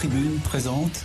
Tribune présente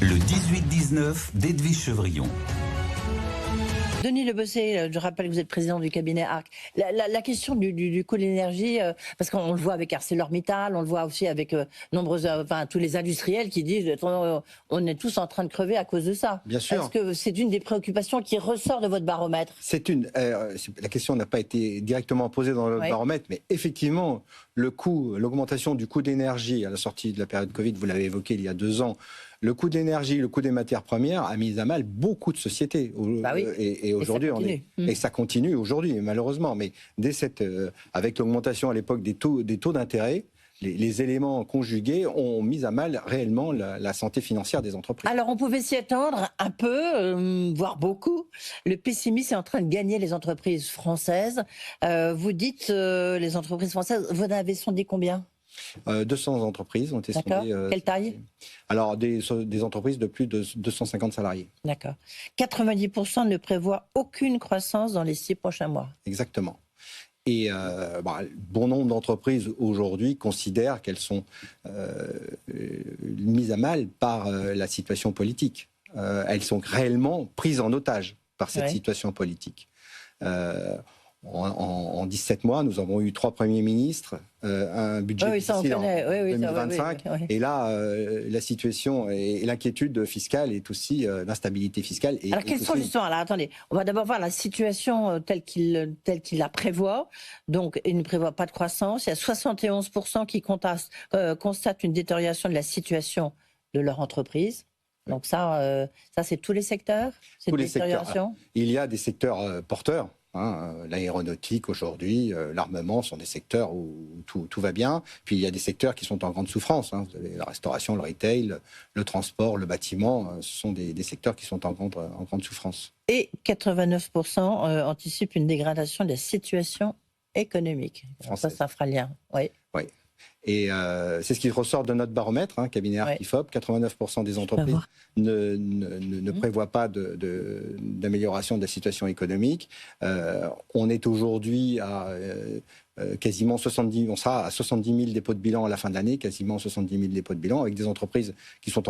le 18-19 d'Edwige Chevrillon. Denis Lebesset, je rappelle que vous êtes président du cabinet ARC. La question du coût de l'énergie, parce qu'on le voit avec ArcelorMittal, on le voit aussi avec tous les industriels qui disent on est tous en train de crever à cause de ça. Bien sûr. Est-ce que c'est une des préoccupations qui ressort de votre baromètre? La question n'a pas été directement posée dans le baromètre, mais effectivement, l'augmentation du coût d'énergie à la sortie de la période Covid, vous l'avez évoqué il y a 2 ans, le coût de l'énergie, le coût des matières premières a mis à mal beaucoup de sociétés. Et aujourd'hui, et ça continue aujourd'hui, malheureusement. Mais avec l'augmentation à l'époque des taux d'intérêt, les éléments conjugués ont mis à mal réellement la santé financière des entreprises. Alors on pouvait s'y attendre un peu, voire beaucoup. Le pessimisme est en train de gagner les entreprises françaises. Vous dites les entreprises françaises, vous en avez sondé combien ? 200 entreprises ont été sondées. Quelle taille ? Alors, des entreprises de plus de 250 salariés. D'accord. 90% ne prévoient aucune croissance dans les 6 prochains mois. Exactement. Et bon nombre d'entreprises aujourd'hui considèrent qu'elles sont mises à mal par la situation politique. Elles sont réellement prises en otage par cette situation politique. En 17 mois, nous avons eu 3 premiers ministres, un budget difficile en 2025. Et là, la situation et l'inquiétude fiscale est aussi l'instabilité fiscale. Alors, quelles sont justement... Alors, attendez, on va d'abord voir la situation telle qu'il la prévoit. Donc, il ne prévoit pas de croissance. Il y a 71% qui constatent une détérioration de la situation de leur entreprise. Donc ça c'est tous les secteurs, cette détérioration. Il y a des secteurs porteurs. L'aéronautique aujourd'hui, l'armement sont des secteurs où tout va bien. Puis il y a des secteurs qui sont en grande souffrance. Vous avez la restauration, le retail, le transport, le bâtiment. Ce sont des secteurs qui sont en grande souffrance. Et 89% anticipent une dégradation de la situation économique. Ça fera lien. Oui. Et c'est ce qui ressort de notre baromètre, cabinet ARC IFOP. 89% des entreprises ne prévoient pas d'amélioration de la situation économique. On est aujourd'hui à quasiment 70, on sera à 70 000 dépôts de bilan à la fin de l'année, quasiment 70 000 dépôts de bilan, avec des entreprises qui sont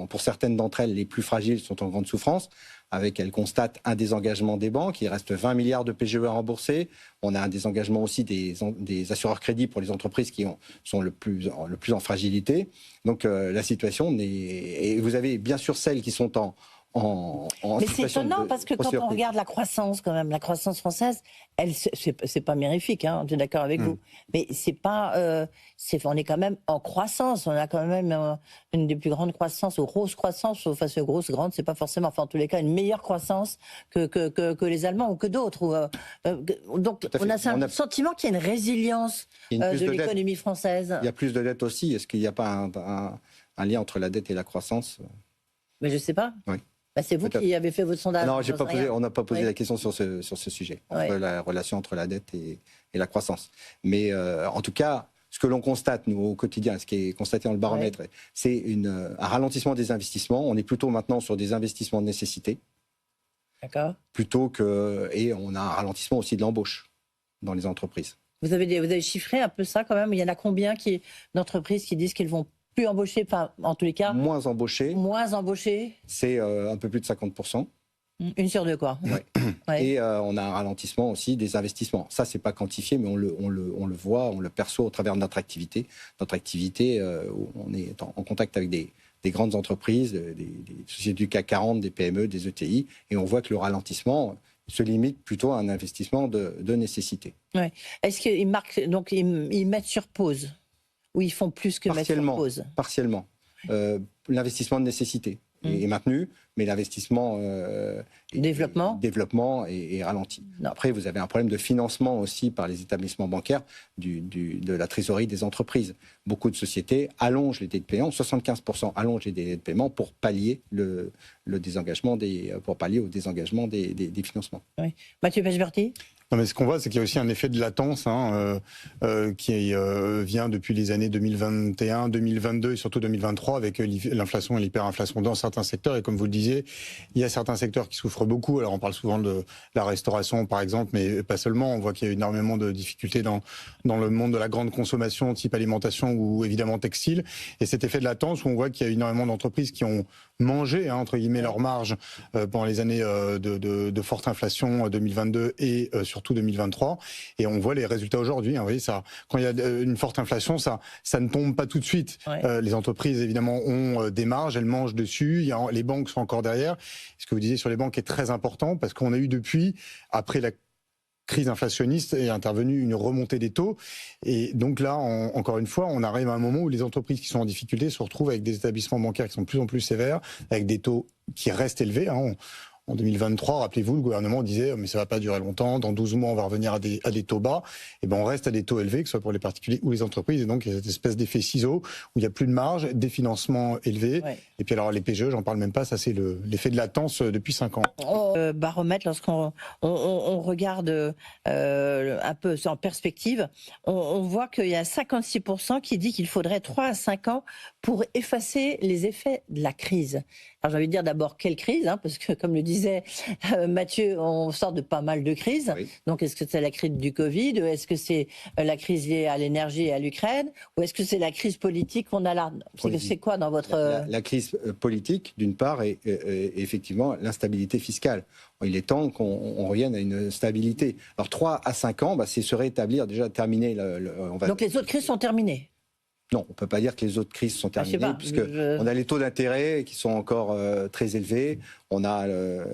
pour certaines d'entre elles, les plus fragiles, sont en grande souffrance. Elles constatent un désengagement des banques, il reste 20 milliards de PGE à rembourser. On a un désengagement aussi des assureurs crédits pour les entreprises qui sont le plus en fragilité. Donc la situation et vous avez bien sûr celles qui sont mais c'est étonnant parce que quand on regarde la croissance, quand même, la croissance française, c'est pas mirifique, je suis d'accord avec vous. Mais c'est pas, on est quand même en croissance. On a quand même une des plus grandes croissances, ou grosse croissance, enfin c'est grande, c'est pas forcément, en tous les cas, une meilleure croissance que les Allemands ou que d'autres. Donc on a le sentiment qu'il y a une résilience de l'économie française. Il y a plus de dettes aussi. Est-ce qu'il n'y a pas un lien entre la dette et la croissance ? Mais je sais pas. Oui. C'est vous qui avez fait votre sondage. Non, on n'a pas posé la question sur ce sujet, la relation entre la dette et la croissance. Mais en tout cas, ce que l'on constate, nous, au quotidien, ce qui est constaté dans le baromètre, c'est un ralentissement des investissements. On est plutôt maintenant sur des investissements de nécessité. D'accord. Et on a un ralentissement aussi de l'embauche dans les entreprises. Vous avez chiffré un peu ça quand même. Il y en a combien d'entreprises qui disent qu'ils vont plus embauchés, enfin, en tous les cas. Moins embauchés. C'est un peu plus de 50%. 1 sur 2, quoi. Et on a un ralentissement aussi des investissements. Ça, c'est pas quantifié, mais on le voit, on le perçoit au travers de notre activité. Notre activité, on est en contact avec des grandes entreprises, des sociétés du CAC 40, des PME, des ETI, et on voit que le ralentissement se limite plutôt à un investissement de nécessité. Est-ce qu'ils mettent sur pause ? Ou ils font plus que mettre sur pause ? Partiellement. L'investissement de nécessité est maintenu, mais l'investissement développement est ralenti. Après, vous avez un problème de financement aussi par les établissements bancaires de la trésorerie des entreprises. Beaucoup de sociétés allongent les délais de paiement, 75% allongent les délais de paiement pour pallier au désengagement des financements. Mathieu Pechberti ? Non, mais ce qu'on voit, c'est qu'il y a aussi un effet de latence qui vient depuis les années 2021, 2022 et surtout 2023 avec l'inflation et l'hyperinflation dans certains secteurs. Et comme vous le disiez, il y a certains secteurs qui souffrent beaucoup. Alors on parle souvent de la restauration, par exemple, mais pas seulement. On voit qu'il y a énormément de difficultés dans le monde de la grande consommation, type alimentation ou évidemment textile. Et cet effet de latence où on voit qu'il y a énormément d'entreprises qui ont mangé, entre guillemets, leur marge pendant les années de forte inflation 2022 et surtout 2023. Et on voit les résultats aujourd'hui. Vous voyez, ça, quand il y a une forte inflation, ça ne tombe pas tout de suite. Ouais. Les entreprises, évidemment, ont des marges, elles mangent dessus. Les banques sont encore derrière. Ce que vous disiez sur les banques est très important parce qu'on a eu depuis, après la crise inflationniste, est intervenue une remontée des taux. Et donc là, encore une fois, on arrive à un moment où les entreprises qui sont en difficulté se retrouvent avec des établissements bancaires qui sont de plus en plus sévères, avec des taux qui restent élevés. En 2023, rappelez-vous, le gouvernement disait mais ça va pas durer longtemps, dans 12 mois on va revenir à des taux bas. Et ben on reste à des taux élevés, que ce soit pour les particuliers ou les entreprises. Et donc il y a cette espèce d'effet ciseau où il n'y a plus de marge, des financements élevés. Ouais. Et puis alors les PGE, j'en parle même pas, ça c'est l'effet de latence depuis 5 ans. Baromètre, lorsqu'on regarde un peu en perspective, on voit qu'il y a 56% qui dit qu'il faudrait 3 à 5 ans pour effacer les effets de la crise. Alors j'ai envie de dire d'abord quelle crise, parce que comme le disait Mathieu, on sort de pas mal de crises. Oui. Donc est-ce que c'est la crise du Covid, est-ce que c'est la crise liée à l'énergie et à l'Ukraine, ou est-ce que c'est la crise politique qu'on a là? C'est quoi dans votre... La crise politique, d'une part, et effectivement l'instabilité fiscale. Il est temps qu'on revienne à une stabilité. Alors 3 à 5 ans, c'est se rétablir, déjà terminer... Donc les autres crises sont terminées? Non, on ne peut pas dire que les autres crises sont terminées, puisqu'on a les taux d'intérêt qui sont encore très élevés. On a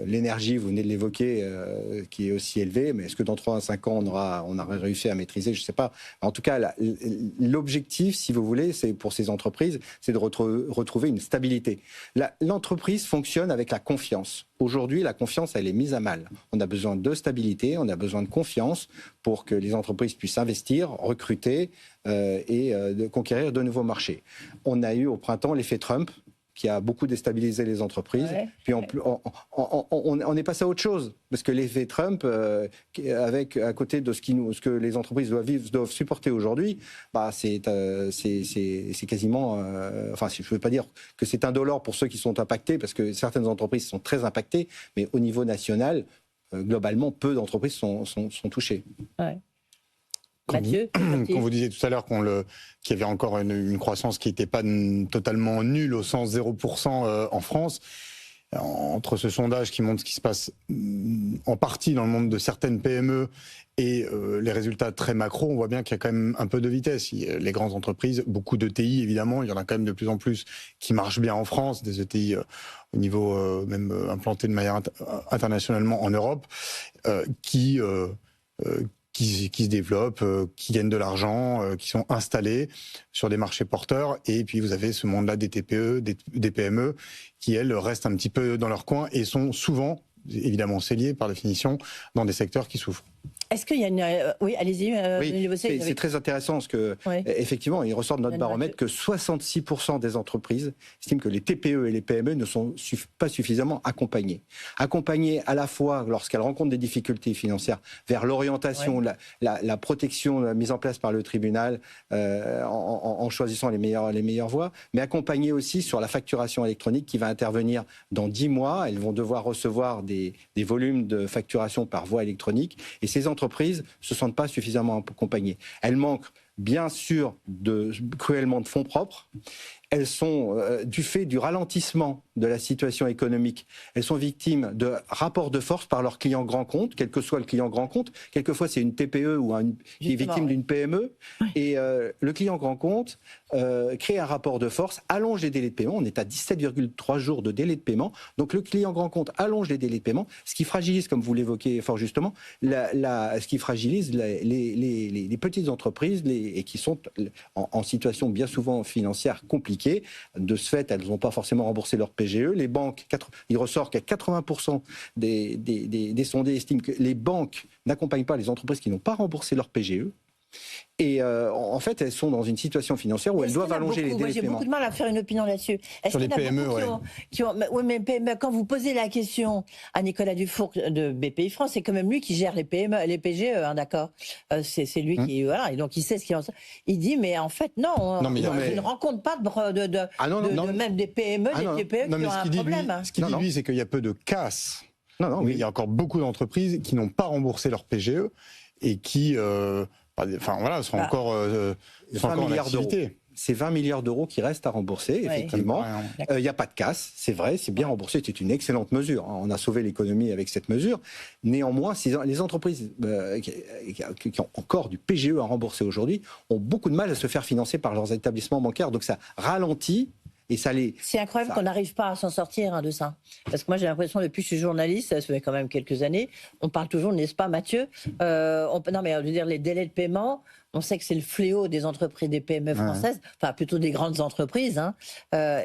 l'énergie, vous venez de l'évoquer, qui est aussi élevée. Mais est-ce que dans 3 à 5 ans, on aura réussi à maîtriser? Je ne sais pas. En tout cas, l'objectif, si vous voulez, c'est pour ces entreprises, c'est de retrouver une stabilité. L'entreprise fonctionne avec la confiance. Aujourd'hui, la confiance, elle est mise à mal. On a besoin de stabilité, on a besoin de confiance pour que les entreprises puissent investir, recruter et de conquérir de nouveaux marchés. On a eu au printemps l'effet Trump, qui a beaucoup déstabilisé les entreprises. Ouais, puis on est passé à autre chose, parce que l'effet Trump, à côté de ce que les entreprises doivent supporter aujourd'hui, c'est quasiment... je ne veux pas dire que c'est indolore pour ceux qui sont impactés, parce que certaines entreprises sont très impactées, mais au niveau national, globalement, peu d'entreprises sont touchées. Ouais. Mathieu, quand vous disiez tout à l'heure qu'il y avait encore une croissance qui n'était pas totalement nulle au sens 0% en France, entre ce sondage qui montre ce qui se passe en partie dans le monde de certaines PME et les résultats très macro, on voit bien qu'il y a quand même un peu de vitesse. Les grandes entreprises, beaucoup d'ETI évidemment, il y en a quand même de plus en plus qui marchent bien en France, des ETI au niveau même implantés de manière internationalement en Europe, qui se développent, qui gagnent de l'argent, qui sont installés sur des marchés porteurs. Et puis vous avez ce monde-là des TPE, des PME, qui elles restent un petit peu dans leur coin et sont souvent, évidemment c'est lié par définition, dans des secteurs qui souffrent. Est-ce qu'il y a une... Oui, allez-y. Oui, c'est très intéressant parce que, effectivement, il ressort de notre baromètre que 66% des entreprises estiment que les TPE et les PME ne sont pas suffisamment accompagnées. Accompagnées à la fois lorsqu'elles rencontrent des difficultés financières vers l'orientation, la protection, la mise en place par le tribunal en choisissant les meilleures voies, mais accompagnées aussi sur la facturation électronique qui va intervenir dans 10 mois. Elles vont devoir recevoir des volumes de facturation par voie électronique et ces entreprises ne se sentent pas suffisamment accompagnées. Elles manquent bien sûr cruellement de fonds propres. Elles sont, du fait du ralentissement de la situation économique, elles sont victimes de rapports de force par leurs clients grands comptes, quel que soit le client grand compte. Quelquefois, c'est une TPE ou qui est victime d'une PME. Oui. Et le client grand compte crée un rapport de force, allonge les délais de paiement. On est à 17,3 jours de délai de paiement. Donc, le client grand compte allonge les délais de paiement, ce qui fragilise, comme vous l'évoquez fort justement, ce qui fragilise les petites entreprises et qui sont en situation bien souvent financière compliquée. De ce fait, elles n'ont pas forcément remboursé leur PGE. Les banques, il ressort qu'à 80% des sondés estiment que les banques n'accompagnent pas les entreprises qui n'ont pas remboursé leur PGE. Et en fait, elles sont dans une situation financière où elles doivent allonger les délais de paiement. J'ai beaucoup de mal à faire une opinion là-dessus. Sur les PME, oui, mais PME, quand vous posez la question à Nicolas Dufour de BPI France, c'est quand même lui qui gère les PME, les PGE, hein, d'accord. C'est lui qui, voilà, et donc il sait ce qu'il en. Il dit, mais en fait, non, il ne rencontre pas même des PME, des TPE qui ont un problème. Ce qu'il dit, lui, c'est qu'il y a peu de casse. Il y a encore beaucoup d'entreprises qui n'ont pas remboursé leur PGE et qui, sont encore en activité. C'est 20 milliards d'euros qui restent à rembourser, effectivement. Il n'y a pas de casse, c'est vrai, c'est bien remboursé, c'est une excellente mesure. On a sauvé l'économie avec cette mesure. Néanmoins, les entreprises qui ont encore du PGE à rembourser aujourd'hui ont beaucoup de mal à se faire financer par leurs établissements bancaires. Donc ça ralentit. C'est incroyable qu'on n'arrive pas à s'en sortir de ça. Parce que moi, j'ai l'impression, depuis que je suis journaliste, ça fait quand même quelques années, on parle toujours, n'est-ce pas, Mathieu non, mais je veux dire, les délais de paiement, on sait que c'est le fléau des entreprises, des PME françaises, enfin plutôt des grandes entreprises, hein,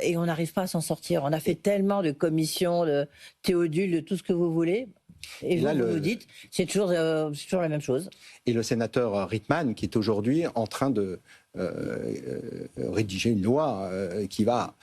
et on n'arrive pas à s'en sortir. On a fait tellement de commissions, de Théodule, de tout ce que vous voulez. Et vous nous dites, c'est toujours la même chose. Et le sénateur Rittmann, qui est aujourd'hui en train de rédiger une loi qui va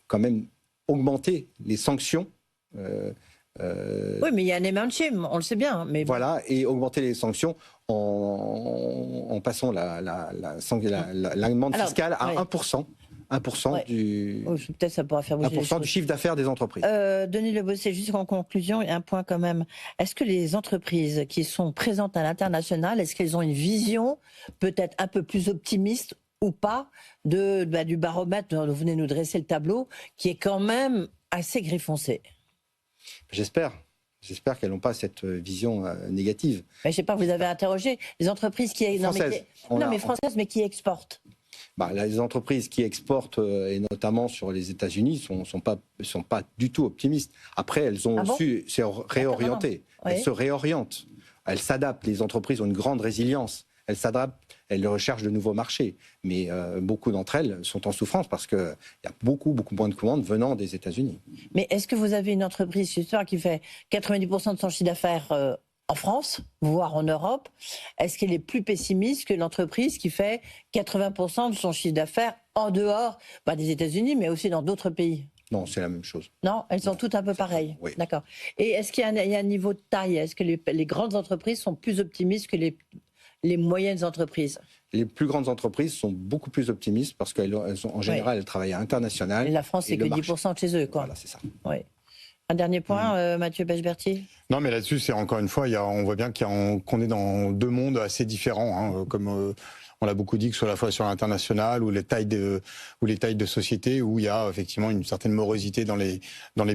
quand même augmenter les sanctions. Oui, mais il y a un émanchim, on le sait bien. Mais voilà, et augmenter les sanctions en passant l'amende fiscale à 1%. 1% du, peut-être ça pourra faire bouger 1% du chiffre d'affaires des entreprises. Denis Lebossé, juste en conclusion, un point quand même. Est-ce que les entreprises qui sont présentes à l'international, est-ce qu'elles ont une vision peut-être un peu plus optimiste ou pas du baromètre dont vous venez nous dresser le tableau, qui est quand même assez gris foncé? J'espère qu'elles n'ont pas cette vision négative. Mais je ne sais pas, vous avez interrogé les entreprises françaises, mais qui exportent. Les entreprises qui exportent, et notamment sur les États-Unis, sont pas du tout optimistes. Après, elles ont su se réorienter. Elles se réorientent. Elles s'adaptent. Les entreprises ont une grande résilience. Elles s'adaptent. Elles recherchent de nouveaux marchés. Mais beaucoup d'entre elles sont en souffrance parce qu'il y a beaucoup moins de commandes venant des États-Unis. Mais est-ce que vous avez une entreprise qui fait 90% de son chiffre d'affaires en France, voire en Europe? Est-ce qu'elle est plus pessimiste que l'entreprise qui fait 80% de son chiffre d'affaires en dehors des États-Unis, mais aussi dans d'autres pays? Non, c'est la même chose. Non, elles sont toutes un peu pareilles. Oui. D'accord. Et est-ce qu'il y a un niveau de taille? Est-ce que les grandes entreprises sont plus optimistes que les moyennes entreprises? Les plus grandes entreprises sont beaucoup plus optimistes parce qu'elles en général, elles travaillent à l'international. Et la France, c'est que 10% de chez eux, quoi. Voilà, c'est ça. Oui. Un dernier point, Mathieu Pechberti? Non, mais là-dessus, c'est encore une fois, on voit bien qu'on est dans deux mondes assez différents, comme on l'a beaucoup dit, que ce soit à la fois sur l'international ou les tailles de société, où il y a effectivement une certaine morosité dans les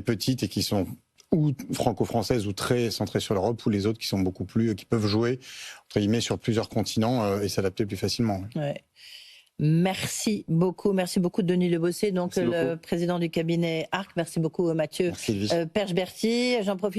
petites et qui sont ou franco-françaises ou très centrées sur l'Europe, ou les autres qui sont beaucoup plus, qui peuvent jouer entre guillemets sur plusieurs continents et s'adapter plus facilement. Ouais. Merci beaucoup Denis Lebossé, donc le président du cabinet ARC. Merci beaucoup Mathieu Pechberti. J'en profite